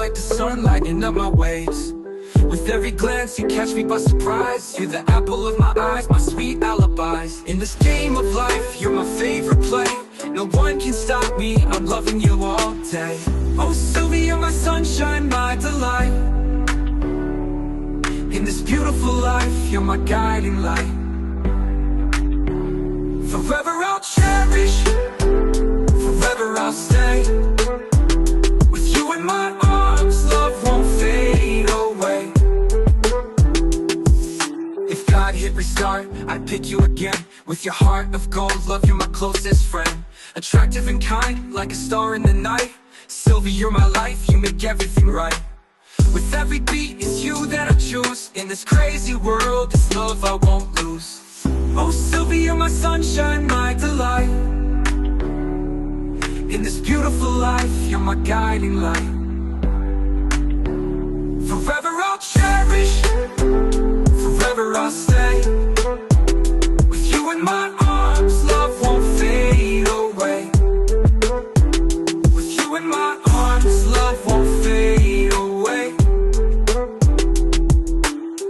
like the sun lighting up my waves. With every glance you catch me by surprise. You're the apple of my eyes, my sweet alibis. In this game of life, you're my favorite play. No one can stop me, I'm loving you all day. Oh Sylvie, you're my sunshine, my delight. In this beautiful life, you're my guiding light. Forever I'll cherish, forever I'll stay. With you in my arms, love won't fade away. If God hit restart, I'd pick you again. With your heart of gold, love, you're my closest friend. Attractive and kind, like a star in the night. Sylvie, you're my life, you make everything right. With every beat, it's you that I choose. In this crazy world, this love I won't lose. Oh Sylvie, you're my sunshine, my delight. In this beautiful life, you're my guiding light. Forever I'll cherish, forever I'll stay. With you in my arms, love won't fade away. With you in my arms, love won't fade away.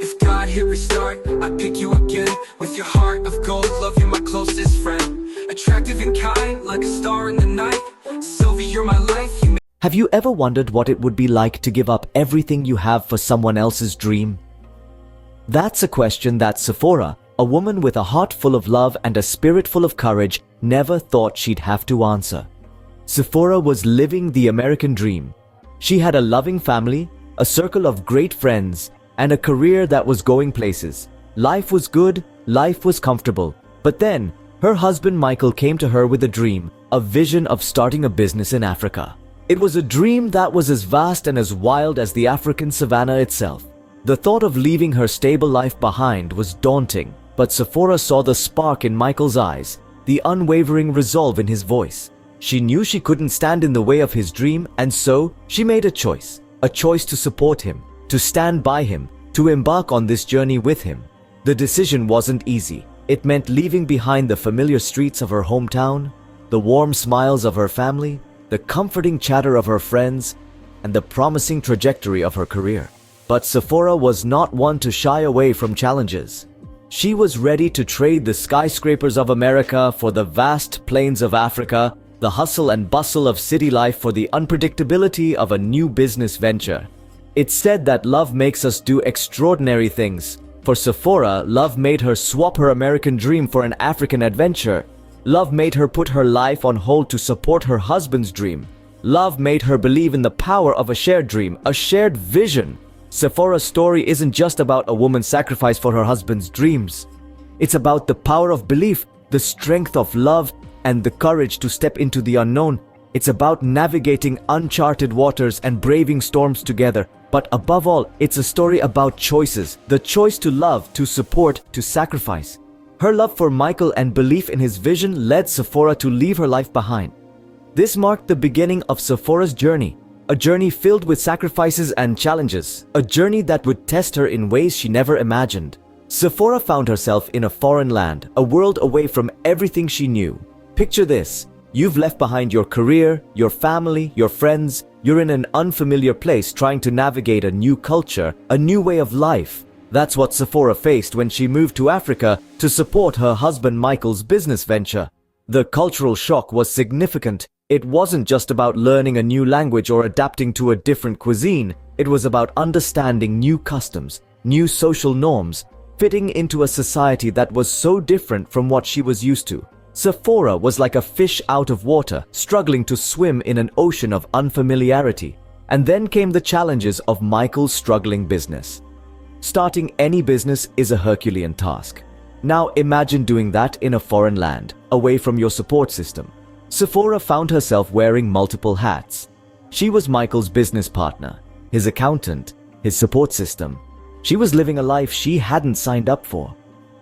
If God hit restart, I'd pick you again. With your heart of gold, love, you're my closest friend. Attractive and kind, like a star in the night. Sylvie, you're my life, Have you ever wondered what it would be like to give up everything you have for someone else's dream? That's a question that Sephora, a woman with a heart full of love and a spirit full of courage, never thought she'd have to answer. Sephora was living the American dream. She had a loving family, a circle of great friends, and a career that was going places. Life was good, life was comfortable. But then, her husband Michael came to her with a dream, a vision of starting a business in Africa. It was a dream that was as vast and as wild as the African savanna itself. The thought of leaving her stable life behind was daunting, but Sephora saw the spark in Michael's eyes, the unwavering resolve in his voice. She knew she couldn't stand in the way of his dream, and so she made a choice to support him, to stand by him, to embark on this journey with him. The decision wasn't easy. It meant leaving behind the familiar streets of her hometown, the warm smiles of her family, the comforting chatter of her friends, and the promising trajectory of her career. But Sephora was not one to shy away from challenges. She was ready to trade the skyscrapers of America for the vast plains of Africa, the hustle and bustle of city life for the unpredictability of a new business venture. It's said that love makes us do extraordinary things. For Sephora, love made her swap her American dream for an African adventure. Love made her put her life on hold to support her husband's dream. Love made her believe in the power of a shared dream, a shared vision. Sephora's story isn't just about a woman's sacrifice for her husband's dreams. It's about the power of belief, the strength of love, and the courage to step into the unknown. It's about navigating uncharted waters and braving storms together. But above all, it's a story about choices, the choice to love, to support, to sacrifice. Her love for Michael and belief in his vision led Sephora to leave her life behind. This marked the beginning of Sephora's journey, a journey filled with sacrifices and challenges, a journey that would test her in ways she never imagined. Sephora found herself in a foreign land, a world away from everything she knew. Picture this. You've left behind your career, your family, your friends. You're in an unfamiliar place trying to navigate a new culture, a new way of life. That's what Sephora faced when she moved to Africa to support her husband Michael's business venture. The cultural shock was significant. It wasn't just about learning a new language or adapting to a different cuisine. It was about understanding new customs, new social norms, fitting into a society that was so different from what she was used to. Sephora was like a fish out of water, struggling to swim in an ocean of unfamiliarity. And then came the challenges of Michael's struggling business. Starting any business is a Herculean task. Now imagine doing that in a foreign land, away from your support system. Sephora found herself wearing multiple hats. She was Michael's business partner, his accountant, his support system. She was living a life she hadn't signed up for.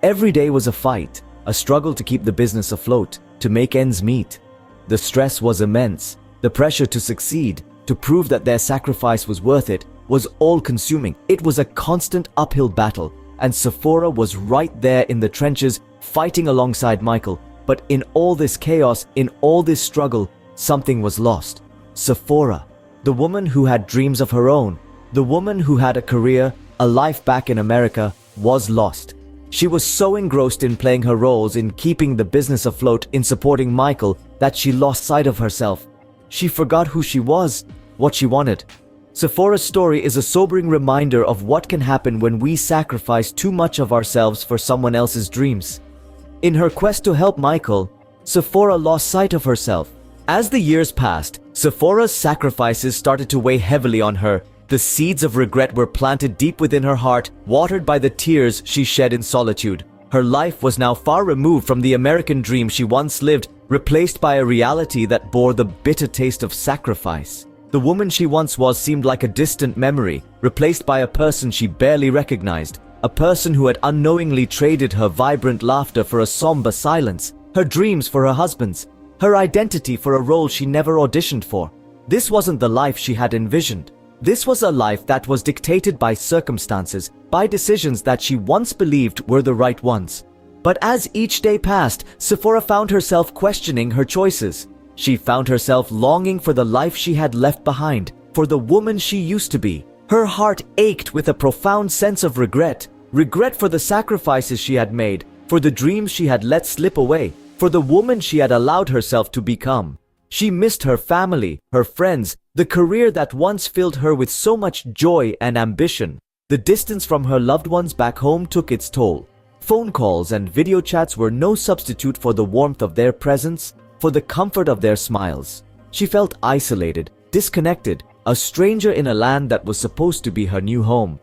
Every day was a fight, a struggle to keep the business afloat, to make ends meet. The stress was immense. The pressure to succeed, to prove that their sacrifice was worth it, was all-consuming. It was a constant uphill battle, and Sephora was right there in the trenches, fighting alongside Michael. But in all this chaos, in all this struggle, something was lost. Sephora. the woman who had dreams of her own, the woman who had a career, a life back in America, was lost. She was so engrossed in playing her roles, in keeping the business afloat, in supporting Michael, that she lost sight of herself. She forgot who she was, what she wanted. Sephora'S story is a sobering reminder of what can happen when we sacrifice too much of ourselves for someone else's dreams. In her quest to help Michael, Sephora lost sight of herself. As the years passed, Sephora'S sacrifices started to weigh heavily on her. The seeds of regret were planted deep within her heart, watered by the tears she shed in solitude. Her life was now far removed from the American dream she once lived, replaced by a reality that bore the bitter taste of sacrifice. The woman she once was seemed like a distant memory, replaced by a person she barely recognized, a person who had unknowingly traded her vibrant laughter for a somber silence, her dreams for her husband's, her identity for a role she never auditioned for. This wasn't the life she had envisioned. This was a life that was dictated by circumstances, by decisions that she once believed were the right ones. But as each day passed, Sephora found herself questioning her choices. She found herself longing for the life she had left behind, for the woman she used to be. Her heart ached with a profound sense of regret. Regret for the sacrifices she had made, for the dreams she had let slip away, for the woman she had allowed herself to become. She missed her family, her friends, the career that once filled her with so much joy and ambition. The distance from her loved ones back home took its toll. Phone calls and video chats were no substitute for the warmth of their presence, for the comfort of their smiles. She felt isolated, disconnected, a stranger in a land that was supposed to be her new home.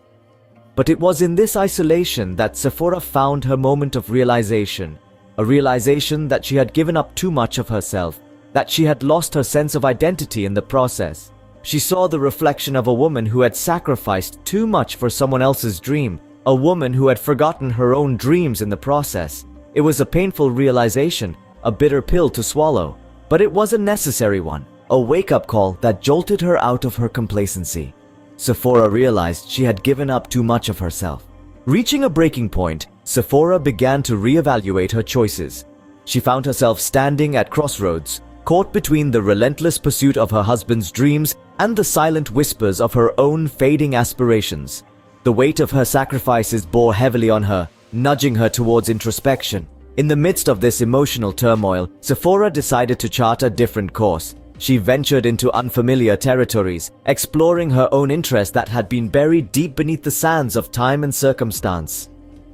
But it was in this isolation that Sephora found her moment of realization, a realization that she had given up too much of herself, that she had lost her sense of identity in the process. She saw the reflection of a woman who had sacrificed too much for someone else's dream, a woman who had forgotten her own dreams in the process. It was a painful realization, a bitter pill to swallow, but it was a necessary one, a wake-up call that jolted her out of her complacency. Sephora realized she had given up too much of herself. Reaching a breaking point, Sephora began to reevaluate her choices. She found herself standing at crossroads, caught between the relentless pursuit of her husband's dreams and the silent whispers of her own fading aspirations. The weight of her sacrifices bore heavily on her, nudging her towards introspection. In the midst of this emotional turmoil, Sephora decided to chart a different course. She ventured into unfamiliar territories, exploring her own interests that had been buried deep beneath the sands of time and circumstance.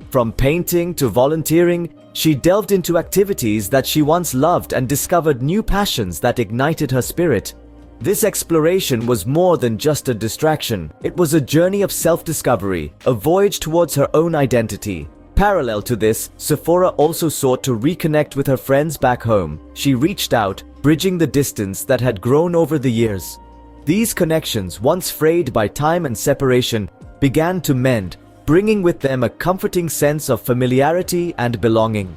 From painting to volunteering, she delved into activities that she once loved and discovered new passions that ignited her spirit. This exploration was more than just a distraction. It was a journey of self-discovery, a voyage towards her own identity. Parallel to this, Sephora also sought to reconnect with her friends back home. She reached out, bridging the distance that had grown over the years. These connections, once frayed by time and separation, began to mend, bringing with them a comforting sense of familiarity and belonging.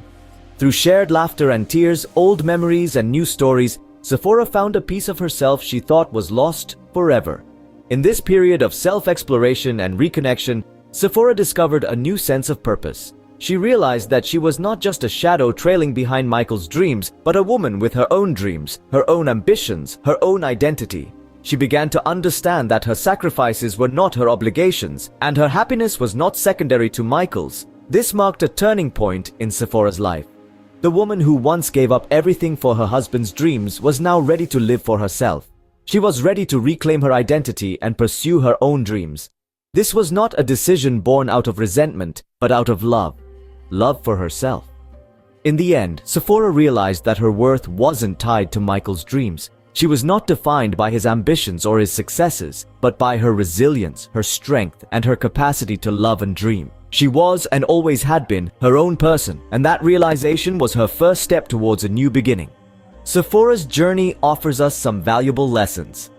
Through shared laughter and tears, old memories and new stories, Sephora found a piece of herself she thought was lost forever. In this period of self-exploration and reconnection, Sephora discovered a new sense of purpose. She realized that she was not just a shadow trailing behind Michael's dreams, but a woman with her own dreams, her own ambitions, her own identity. She began to understand that her sacrifices were not her obligations, and her happiness was not secondary to Michael's. This marked a turning point in Sephora'S life. The woman who once gave up everything for her husband's dreams was now ready to live for herself. She was ready to reclaim her identity and pursue her own dreams. This was not a decision born out of resentment, but out of love. Love for herself. In the end, Sephora realized that her worth wasn't tied to Michael's dreams. She was not defined by his ambitions or his successes, but by her resilience, her strength, and her capacity to love and dream. She was, and always had been, her own person, and that realization was her first step towards a new beginning. Sephora'S journey offers us some valuable lessons.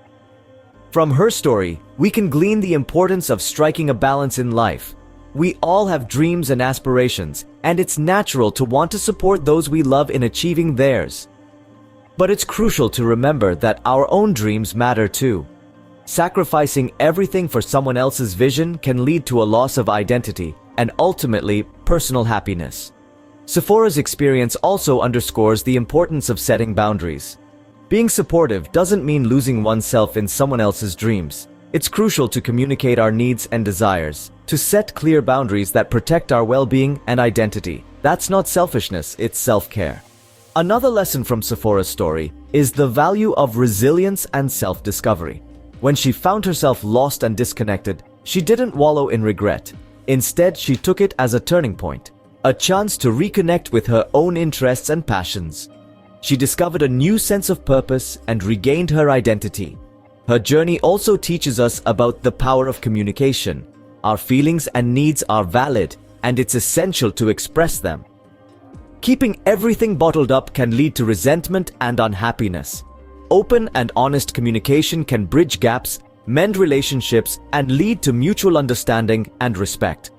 From her story, we can glean the importance of striking a balance in life. We all have dreams and aspirations, and it's natural to want to support those we love in achieving theirs. But it's crucial to remember that our own dreams matter too. Sacrificing everything for someone else's vision can lead to a loss of identity and ultimately personal happiness. Sephora'S experience also underscores the importance of setting boundaries. Being supportive doesn't mean losing oneself in someone else's dreams. It's crucial to communicate our needs and desires, to set clear boundaries that protect our well-being and identity. That's not selfishness, it's self-care. Another lesson from Sephora'S story is the value of resilience and self-discovery. When she found herself lost and disconnected, she didn't wallow in regret. Instead, she took it as a turning point, a chance to reconnect with her own interests and passions. She discovered a new sense of purpose and regained her identity. Her journey also teaches us about the power of communication. Our feelings and needs are valid, and it's essential to express them. Keeping everything bottled up can lead to resentment and unhappiness. Open and honest communication can bridge gaps, mend relationships, and lead to mutual understanding and respect.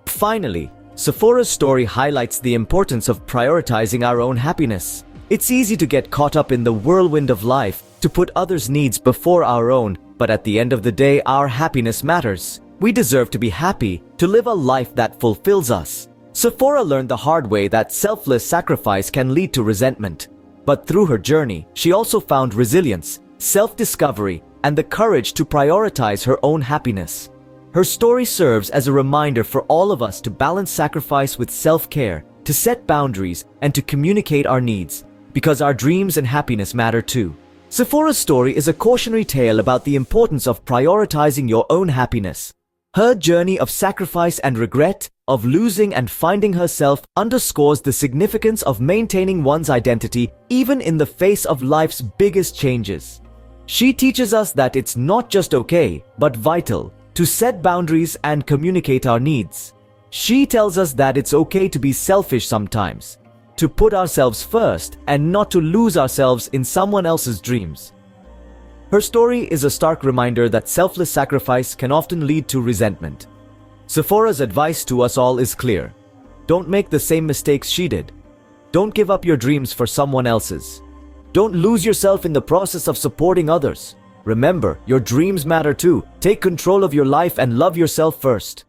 Finally, Sephora'S story highlights the importance of prioritizing our own happiness. It's easy to get caught up in the whirlwind of life, to put others' needs before our own, but at the end of the day, our happiness matters. We deserve to be happy, to live a life that fulfills us. Sephora learned the hard way that selfless sacrifice can lead to resentment. But through her journey, she also found resilience, self-discovery, and the courage to prioritize her own happiness. Her story serves as a reminder for all of us to balance sacrifice with self-care, to set boundaries, and to communicate our needs, because our dreams and happiness matter too. Sephora'S story is a cautionary tale about the importance of prioritizing your own happiness. Her journey of sacrifice and regret, of losing and finding herself, underscores the significance of maintaining one's identity even in the face of life's biggest changes. She teaches us that it's not just okay, but vital, to set boundaries and communicate our needs. She tells us that it's okay to be selfish sometimes, to put ourselves first and not to lose ourselves in someone else's dreams. Her story is a stark reminder that selfless sacrifice can often lead to resentment. Sephora'S advice to us all is clear. Don't make the same mistakes she did. Don't give up your dreams for someone else's. Don't lose yourself in the process of supporting others. Remember, your dreams matter too. Take control of your life and love yourself first.